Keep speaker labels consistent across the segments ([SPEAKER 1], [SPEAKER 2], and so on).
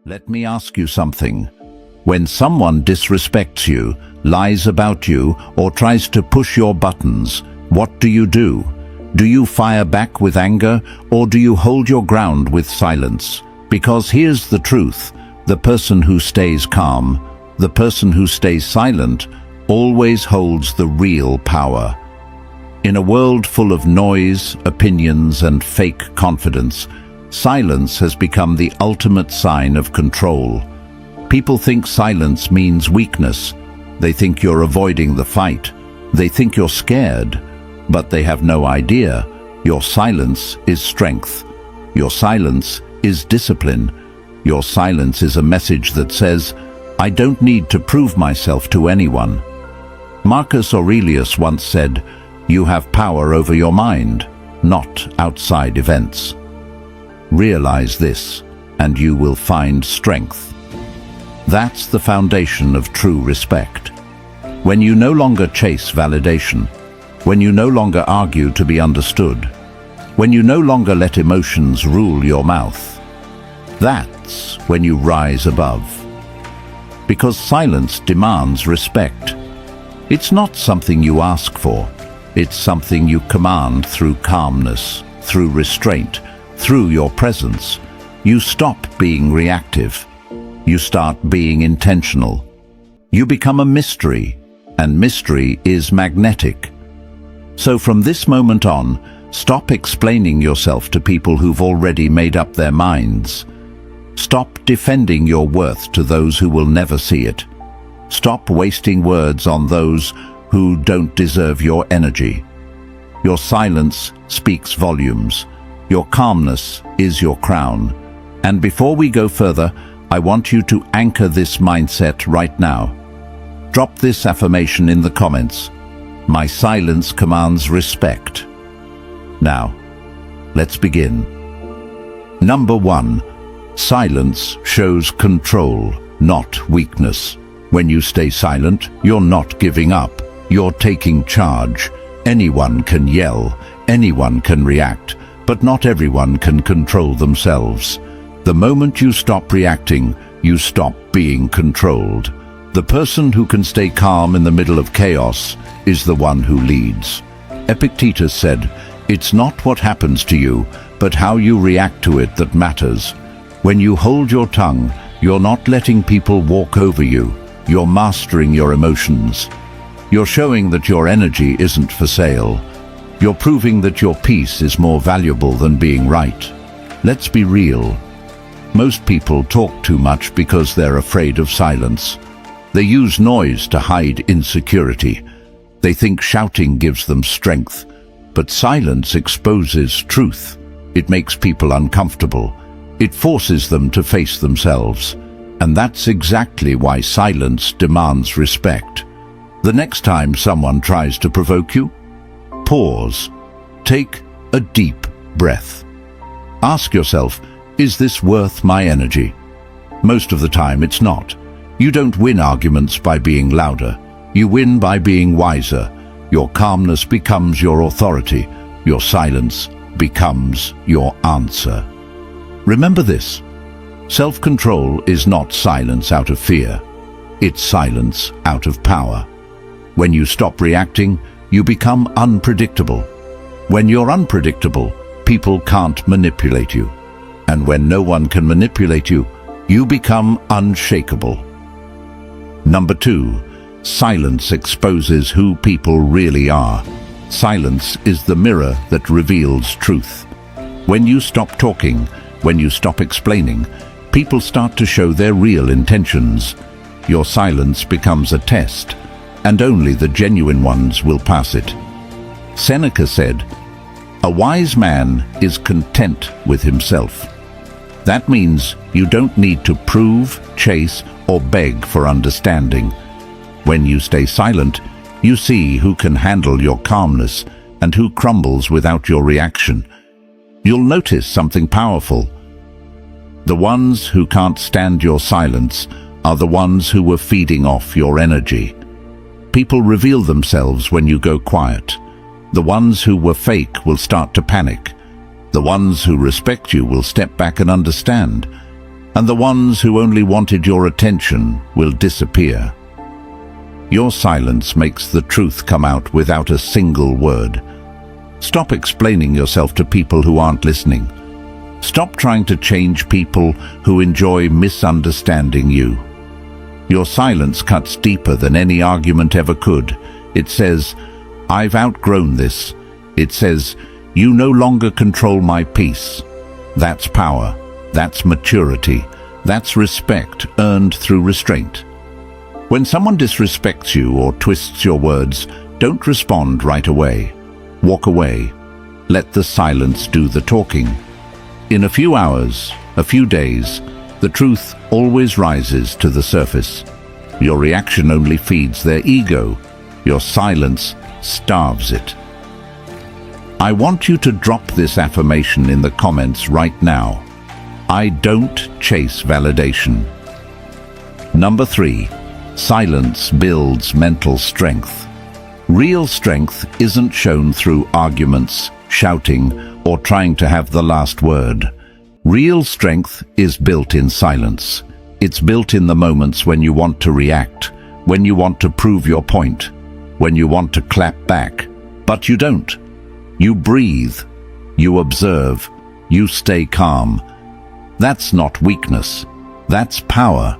[SPEAKER 1] Let me ask you something. When someone disrespects you, lies about you, or tries to push your buttons, what do? Do you fire back with anger, or do you hold your ground with silence? Because here's the truth: the person who stays calm, the person who stays silent, always holds the real power. In a world full of noise, opinions, and fake confidence, silence has become the ultimate sign of control. People think silence means weakness. They think you're avoiding the fight. They think you're scared. But they have no idea. Your silence is strength. Your silence is discipline. Your silence is a message that says, I don't need to prove myself to anyone. Marcus Aurelius once said, you have power over your mind, not outside events. Realize this, and you will find strength. That's the foundation of true respect. When you no longer chase validation, when you no longer argue to be understood, when you no longer let emotions rule your mouth, that's when you rise above. Because silence demands respect. It's not something you ask for. It's something you command through calmness, through restraint, through your presence. You stop being reactive. You start being intentional. You become a mystery, and mystery is magnetic. So from this moment on, stop explaining yourself to people who've already made up their minds. Stop defending your worth to those who will never see it. Stop wasting words on those who don't deserve your energy. Your silence speaks volumes. Your calmness is your crown. And before we go further, I want you to anchor this mindset right now. Drop this affirmation in the comments. My silence commands respect. Now, let's begin. Number 1. Silence shows control, not weakness. When you stay silent, you're not giving up. You're taking charge. Anyone can yell, anyone can react, but not everyone can control themselves. The moment you stop reacting, you stop being controlled. The person who can stay calm in the middle of chaos is the one who leads. Epictetus said, "It's not what happens to you, but how you react to it that matters." When you hold your tongue, you're not letting people walk over you. You're mastering your emotions. You're showing that your energy isn't for sale. You're proving that your peace is more valuable than being right. Let's be real. Most people talk too much because they're afraid of silence. They use noise to hide insecurity. They think shouting gives them strength. But silence exposes truth. It makes people uncomfortable. It forces them to face themselves. And that's exactly why silence demands respect. The next time someone tries to provoke you, pause. Take a deep breath. Ask yourself, is this worth my energy? Most of the time it's not. You don't win arguments by being louder. You win by being wiser. Your calmness becomes your authority. Your silence becomes your answer. Remember this. Self-control is not silence out of fear. It's silence out of power. When you stop reacting, you become unpredictable. When you're unpredictable, people can't manipulate you. And when no one can manipulate you, you become unshakable. Number 2, silence exposes who people really are. Silence is the mirror that reveals truth. When you stop talking, when you stop explaining, people start to show their real intentions. Your silence becomes a test, and only the genuine ones will pass it. Seneca said, "A wise man is content with himself." That means you don't need to prove, chase, or beg for understanding. When you stay silent, you see who can handle your calmness and who crumbles without your reaction. You'll notice something powerful. The ones who can't stand your silence are the ones who were feeding off your energy. People reveal themselves when you go quiet. The ones who were fake will start to panic. The ones who respect you will step back and understand. and the ones who only wanted your attention will disappear. Your silence makes the truth come out without a single word. Stop explaining yourself to people who aren't listening. Stop trying to change people who enjoy misunderstanding you. Your silence cuts deeper than any argument ever could. It says, "I've outgrown this." It says, "You no longer control my peace." That's power. That's maturity. That's respect earned through restraint. When someone disrespects you or twists your words, don't respond right away. Walk away. Let the silence do the talking. In a few hours, a few days, the truth always rises to the surface. Your reaction only feeds their ego. Your silence starves it. I want you to drop this affirmation in the comments right now. I don't chase validation. Number 3. Silence builds mental strength. Real strength isn't shown through arguments, shouting, or trying to have the last word. Real strength is built in silence. It's built in the moments when you want to react, when you want to prove your point, when you want to clap back, but you don't. You breathe, you observe, you stay calm. That's not weakness, that's power.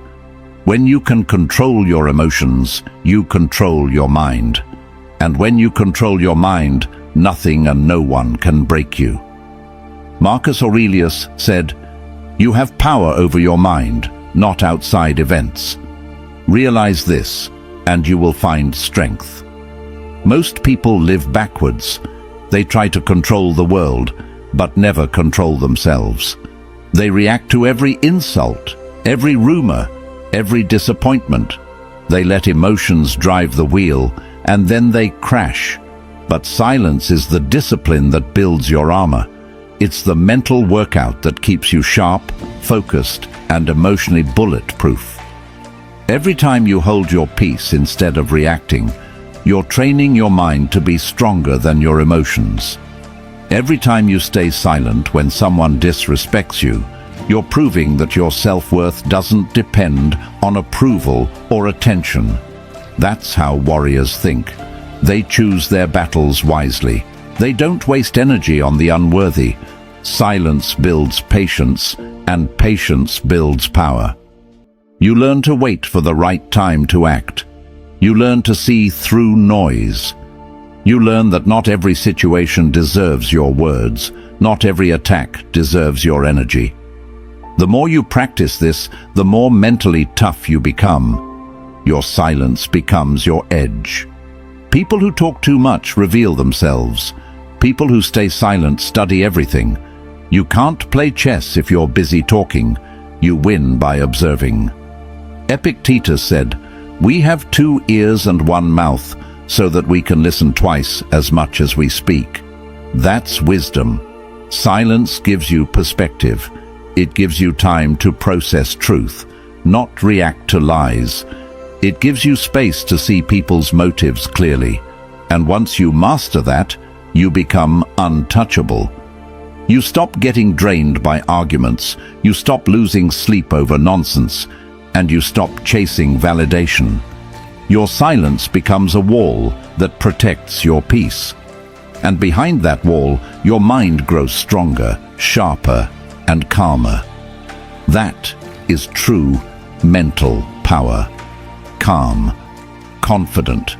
[SPEAKER 1] When you can control your emotions, you control your mind. And when you control your mind, nothing and no one can break you. Marcus Aurelius said, "You have power over your mind, not outside events." Realize this, and you will find strength. Most people live backwards. They try to control the world, but never control themselves. They react to every insult, every rumor, every disappointment. They let emotions drive the wheel, and then they crash. But silence is the discipline that builds your armor. It's the mental workout that keeps you sharp, focused, and emotionally bulletproof. Every time you hold your peace instead of reacting, you're training your mind to be stronger than your emotions. Every time you stay silent when someone disrespects you, you're proving that your self-worth doesn't depend on approval or attention. That's how warriors think. They choose their battles wisely. They don't waste energy on the unworthy. Silence builds patience, and patience builds power. You learn to wait for the right time to act. You learn to see through noise. You learn that not every situation deserves your words. Not every attack deserves your energy. The more you practice this, the more mentally tough you become. Your silence becomes your edge. People who talk too much reveal themselves. People who stay silent study everything. You can't play chess if you're busy talking. You win by observing. Epictetus said, "We have 2 ears and 1 mouth, so that we can listen twice as much as we speak." That's wisdom. Silence gives you perspective. It gives you time to process truth, not react to lies. It gives you space to see people's motives clearly. And once you master that, you become untouchable. You stop getting drained by arguments. You stop losing sleep over nonsense. And you stop chasing validation. Your silence becomes a wall that protects your peace. And behind that wall, your mind grows stronger, sharper, and calmer. That is true mental power. Calm, confident,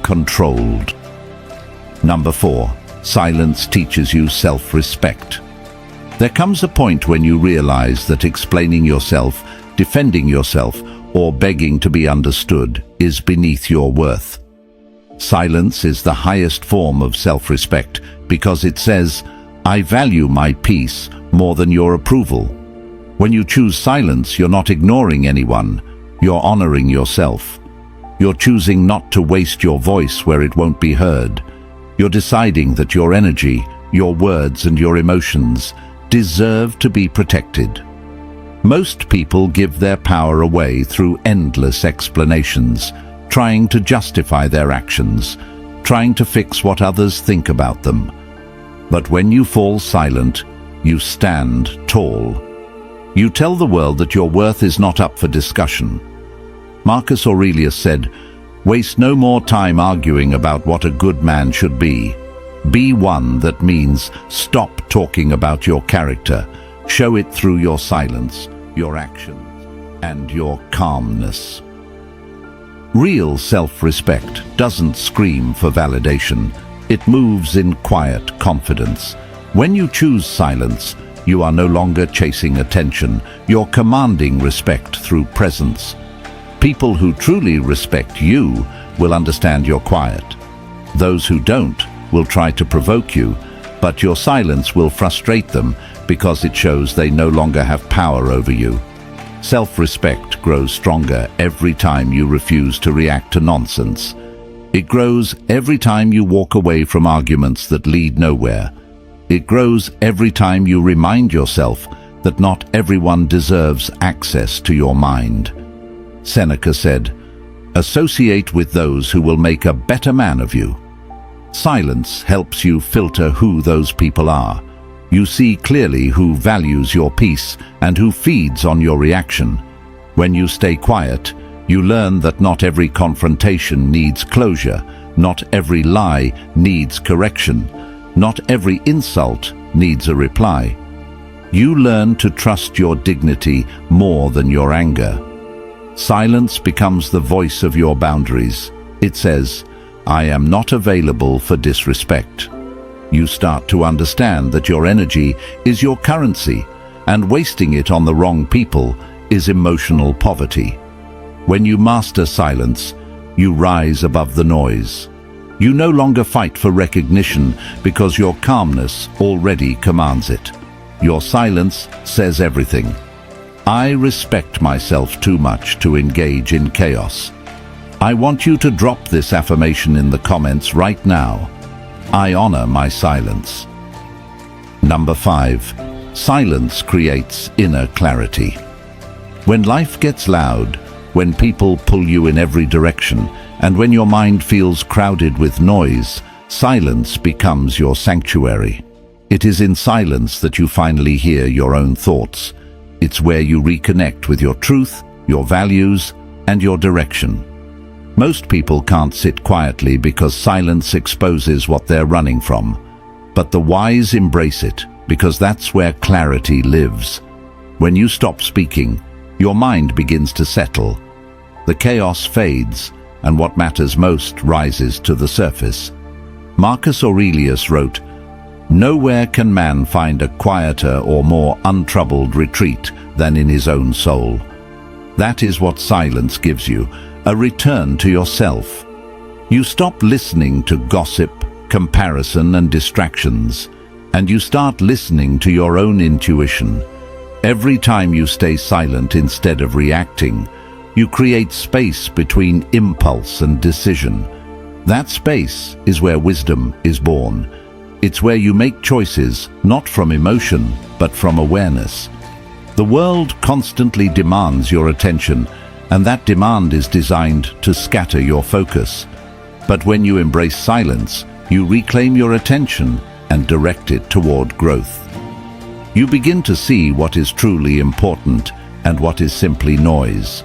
[SPEAKER 1] controlled. Number 4, silence teaches you self-respect. There comes a point when you realize that explaining yourself, defending yourself, or begging to be understood is beneath your worth. Silence is the highest form of self-respect because it says, "I value my peace more than your approval." When you choose silence, you're not ignoring anyone, you're honoring yourself. You're choosing not to waste your voice where it won't be heard. You're deciding that your energy, your words, and your emotions deserve to be protected. Most people give their power away through endless explanations, trying to justify their actions, trying to fix what others think about them. But when you fall silent, you stand tall. You tell the world that your worth is not up for discussion. Marcus Aurelius said, "Waste no more time arguing about what a good man should be. Be one." That means stop talking about your character. Show it through your silence, your actions, and your calmness. Real self-respect doesn't scream for validation. It moves in quiet confidence. When you choose silence, you are no longer chasing attention. You're commanding respect through presence. People who truly respect you will understand you're quiet. Those who don't will try to provoke you, but your silence will frustrate them because it shows they no longer have power over you. Self-respect grows stronger every time you refuse to react to nonsense. It grows every time you walk away from arguments that lead nowhere. It grows every time you remind yourself that not everyone deserves access to your mind. Seneca said, "Associate with those who will make a better man of you." Silence helps you filter who those people are. You see clearly who values your peace and who feeds on your reaction. When you stay quiet, you learn that not every confrontation needs closure, not every lie needs correction, not every insult needs a reply. You learn to trust your dignity more than your anger. Silence becomes the voice of your boundaries. It says, "I am not available for disrespect." You start to understand that your energy is your currency, and wasting it on the wrong people is emotional poverty. When you master silence, you rise above the noise. You no longer fight for recognition because your calmness already commands it. Your silence says everything. I respect myself too much to engage in chaos. I want you to drop this affirmation in the comments right now. I honor my silence. Number 5. Silence creates inner clarity. When life gets loud, when people pull you in every direction, and when your mind feels crowded with noise, silence becomes your sanctuary. It is in silence that you finally hear your own thoughts. It's where you reconnect with your truth, your values, and your direction. Most people can't sit quietly because silence exposes what they're running from. But the wise embrace it because that's where clarity lives. When you stop speaking, your mind begins to settle. The chaos fades, and what matters most rises to the surface. Marcus Aurelius wrote, "Nowhere can man find a quieter or more untroubled retreat than in his own soul." That is what silence gives you, a return to yourself. You stop listening to gossip, comparison, and distractions, and you start listening to your own intuition. Every time you stay silent instead of reacting, you create space between impulse and decision. That space is where wisdom is born. It's where you make choices not from emotion, but from awareness. The world constantly demands your attention, and that demand is designed to scatter your focus. But when you embrace silence, you reclaim your attention and direct it toward growth. You begin to see what is truly important and what is simply noise.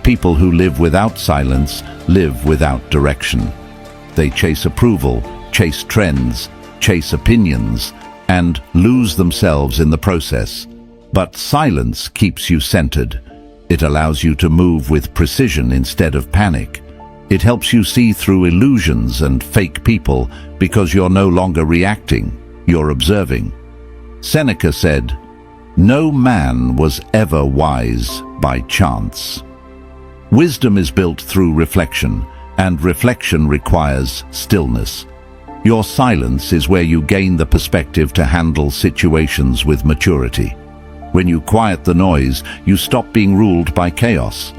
[SPEAKER 1] People who live without silence live without direction. They chase approval, chase trends, chase opinions, and lose themselves in the process. But silence keeps you centered. It allows you to move with precision instead of panic. It helps you see through illusions and fake people because you're no longer reacting, you're observing. Seneca said, "No man was ever wise by chance." Wisdom is built through reflection, and reflection requires stillness. Your silence is where you gain the perspective to handle situations with maturity. When you quiet the noise, you stop being ruled by chaos.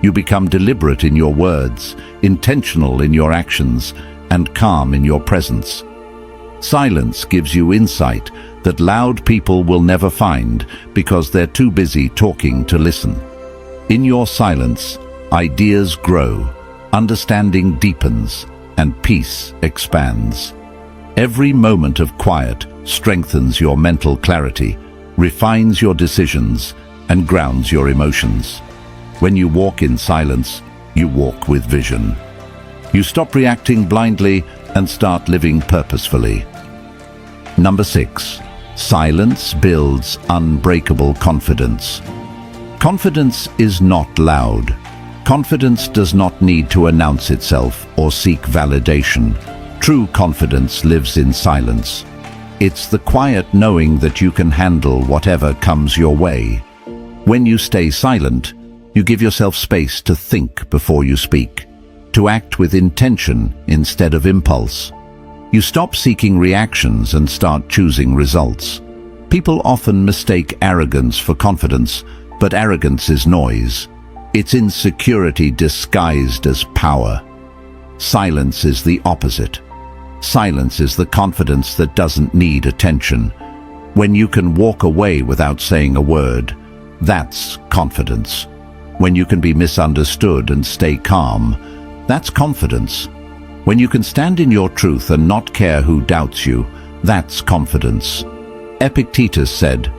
[SPEAKER 1] You become deliberate in your words, intentional in your actions, and calm in your presence. Silence gives you insight that loud people will never find because they're too busy talking to listen. In your silence, ideas grow, understanding deepens, and peace expands. Every moment of quiet strengthens your mental clarity, refines your decisions, and grounds your emotions. When you walk in silence, you walk with vision. You stop reacting blindly and start living purposefully. Number 6. Silence builds unbreakable confidence. Confidence is not loud. Confidence does not need to announce itself or seek validation. True confidence lives in silence. It's the quiet knowing that you can handle whatever comes your way. When you stay silent, you give yourself space to think before you speak, to act with intention instead of impulse. You stop seeking reactions and start choosing results. People often mistake arrogance for confidence, but arrogance is noise. It's insecurity disguised as power. Silence is the opposite. Silence is the confidence that doesn't need attention. When you can walk away without saying a word, that's confidence. When you can be misunderstood and stay calm, that's confidence. When you can stand in your truth and not care who doubts you, that's confidence. Epictetus said,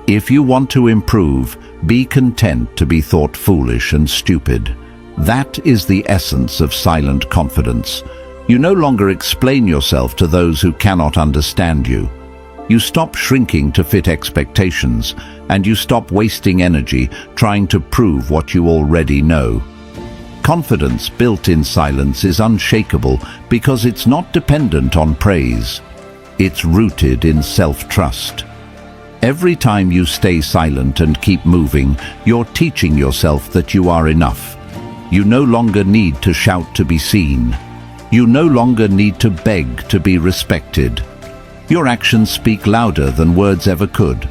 [SPEAKER 1] "If you want to improve, be content to be thought foolish and stupid." That is the essence of silent confidence. You no longer explain yourself to those who cannot understand you. You stop shrinking to fit expectations, and you stop wasting energy trying to prove what you already know. Confidence built in silence is unshakable because it's not dependent on praise. It's rooted in self-trust. Every time you stay silent and keep moving, you're teaching yourself that you are enough. You no longer need to shout to be seen. You no longer need to beg to be respected. Your actions speak louder than words ever could.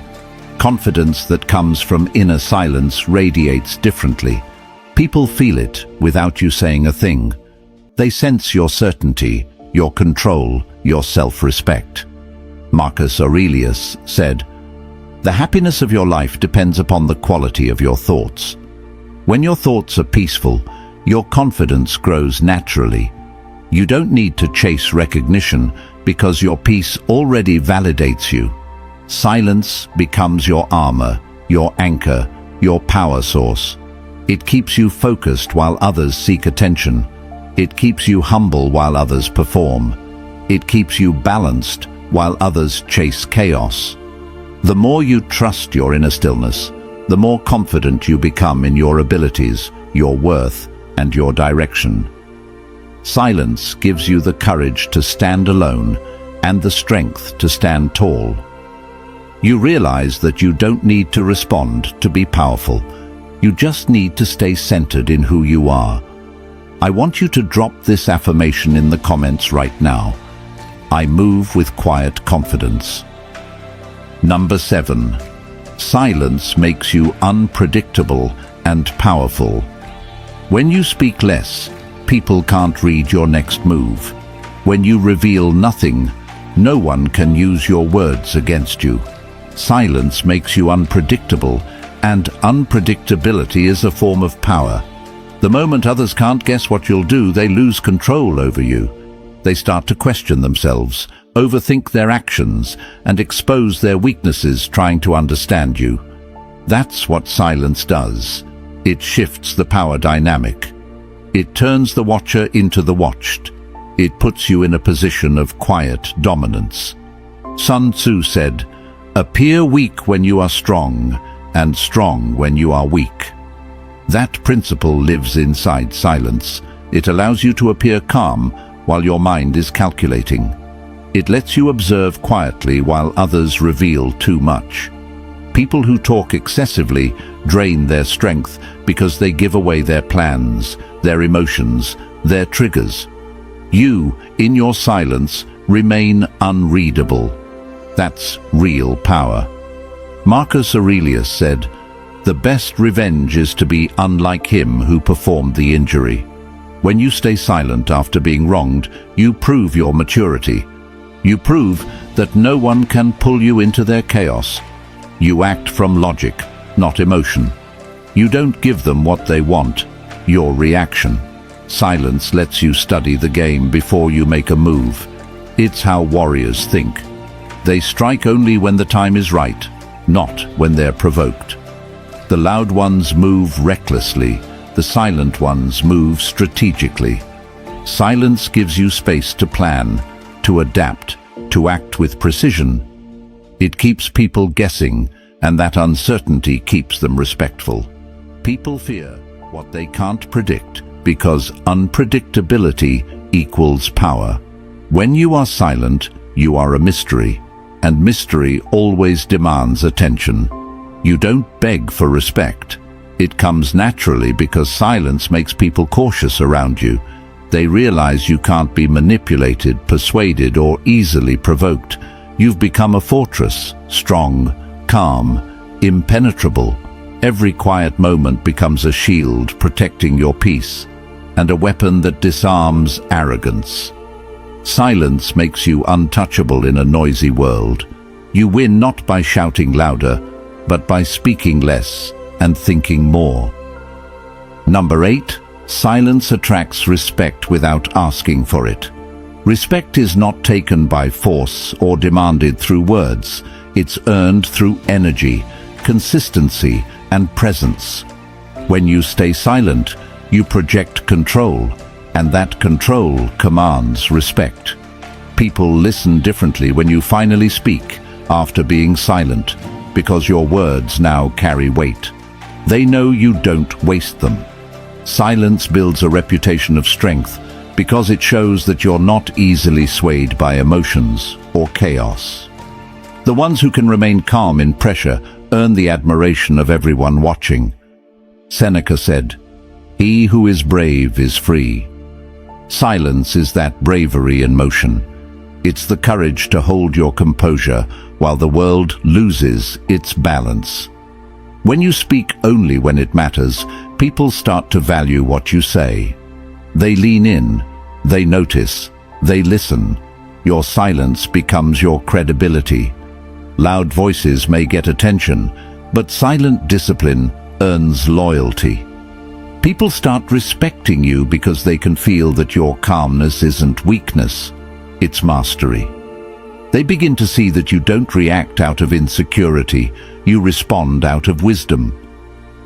[SPEAKER 1] Confidence that comes from inner silence radiates differently. People feel it without you saying a thing. They sense your certainty, your control, your self-respect. Marcus Aurelius said, "The happiness of your life depends upon the quality of your thoughts." When your thoughts are peaceful, your confidence grows naturally. You don't need to chase recognition because your peace already validates you. Silence becomes your armor, your anchor, your power source. It keeps you focused while others seek attention. It keeps you humble while others perform. It keeps you balanced while others chase chaos. The more you trust your inner stillness, the more confident you become in your abilities, your worth, and your direction. Silence gives you the courage to stand alone and the strength to stand tall. You realize that you don't need to respond to be powerful. You just need to stay centered in who you are. I want you to drop this affirmation in the comments right now. I move with quiet confidence. Number 7. Silence makes you unpredictable and powerful. When you speak less, people can't read your next move. When you reveal nothing, no one can use your words against you. Silence makes you unpredictable, and unpredictability is a form of power. The moment others can't guess what you'll do, they lose control over you. They start to question themselves, overthink their actions, and expose their weaknesses trying to understand you. That's what silence does. It shifts the power dynamic. It turns the watcher into the watched. It puts you in a position of quiet dominance. Sun Tzu said, "Appear weak when you are strong, and strong when you are weak." That principle lives inside silence. It allows you to appear calm while your mind is calculating. It lets you observe quietly while others reveal too much. People who talk excessively drain their strength because they give away their plans, their emotions, their triggers. You, in your silence, remain unreadable. That's real power. Marcus Aurelius said, "The best revenge is to be unlike him who performed the injury." When you stay silent after being wronged, you prove your maturity. You prove that no one can pull you into their chaos. You act from logic, not emotion. You don't give them what they want, your reaction. Silence lets you study the game before you make a move. It's how warriors think. They strike only when the time is right, not when they're provoked. The loud ones move recklessly, the silent ones move strategically. Silence gives you space to plan, to adapt, to act with precision. It keeps people guessing, and that uncertainty keeps them respectful. People fear what they can't predict because unpredictability equals power. When you are silent, you are a mystery, and mystery always demands attention. You don't beg for respect. It comes naturally because silence makes people cautious around you. They realize you can't be manipulated, persuaded, or easily provoked. You've become a fortress, strong, calm, impenetrable. Every quiet moment becomes a shield protecting your peace, and a weapon that disarms arrogance. Silence makes you untouchable in a noisy world. You win not by shouting louder, but by speaking less and thinking more. Number 8. Silence attracts respect without asking for it. Respect is not taken by force or demanded through words. It's earned through energy, consistency, and presence. When you stay silent, you project control, and that control commands respect. People listen differently when you finally speak after being silent, because your words now carry weight. They know you don't waste them. Silence builds a reputation of strength because it shows that you're not easily swayed by emotions or chaos. The ones who can remain calm in pressure earn the admiration of everyone watching. Seneca said, "He who is brave is free." Silence is that bravery in motion. It's the courage to hold your composure while the world loses its balance. When you speak only when it matters, people start to value what you say. They lean in, they notice, they listen. Your silence becomes your credibility. Loud voices may get attention, but silent discipline earns loyalty. People start respecting you because they can feel that your calmness isn't weakness, it's mastery. They begin to see that you don't react out of insecurity, you respond out of wisdom.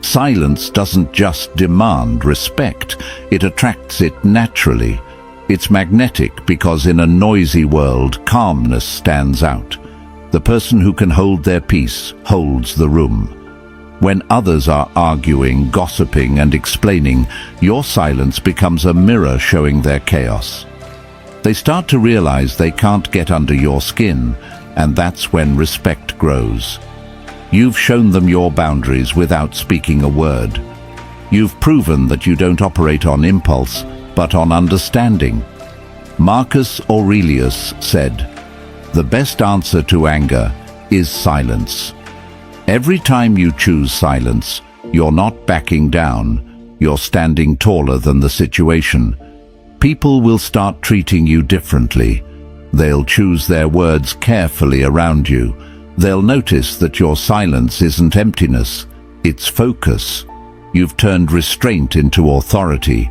[SPEAKER 1] Silence doesn't just demand respect, it attracts it naturally. It's magnetic because in a noisy world, calmness stands out. The person who can hold their peace holds the room. When others are arguing, gossiping, and explaining, your silence becomes a mirror showing their chaos. They start to realize they can't get under your skin, and that's when respect grows. You've shown them your boundaries without speaking a word. You've proven that you don't operate on impulse, but on understanding. Marcus Aurelius said, "The best answer to anger is silence." Every time you choose silence, you're not backing down, you're standing taller than the situation. People will start treating you differently. They'll choose their words carefully around you. They'll notice that your silence isn't emptiness, it's focus. You've turned restraint into authority.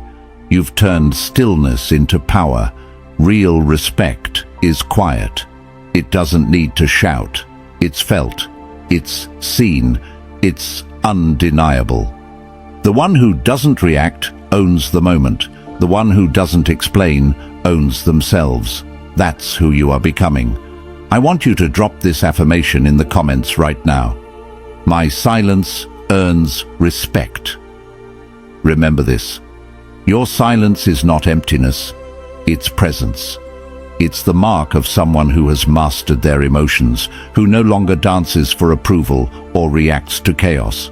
[SPEAKER 1] You've turned stillness into power. Real respect is quiet. It doesn't need to shout. It's felt. It's seen. It's undeniable. The one who doesn't react owns the moment. The one who doesn't explain owns themselves. That's who you are becoming. I want you to drop this affirmation in the comments right now. My silence earns respect. Remember this. Your silence is not emptiness, it's presence. It's the mark of someone who has mastered their emotions, who no longer dances for approval or reacts to chaos.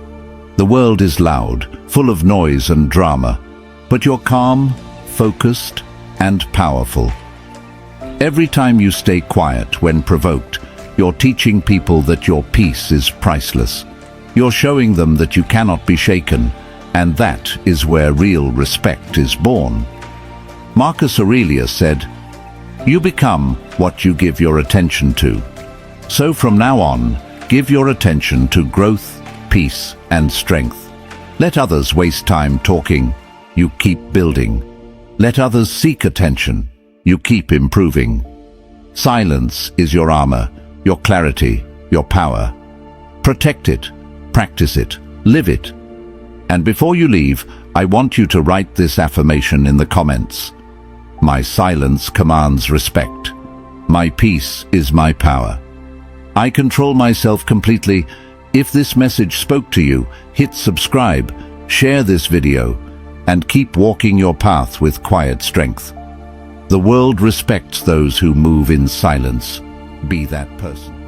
[SPEAKER 1] The world is loud, full of noise and drama, but you're calm, focused, and powerful. Every time you stay quiet when provoked, you're teaching people that your peace is priceless. You're showing them that you cannot be shaken, and that is where real respect is born. Marcus Aurelius said, "You become what you give your attention to." So from now on, give your attention to growth, peace, and strength. Let others waste time talking, you keep building. Let others seek attention, you keep improving. Silence is your armor, your clarity, your power. Protect it, practice it, Live it. And before you leave, I want you to write this affirmation in the comments. My silence commands respect. My peace is my power. I control myself completely. If this message spoke to you, hit subscribe, share this video, and keep walking your path with quiet strength. The world respects those who move in silence. Be that person.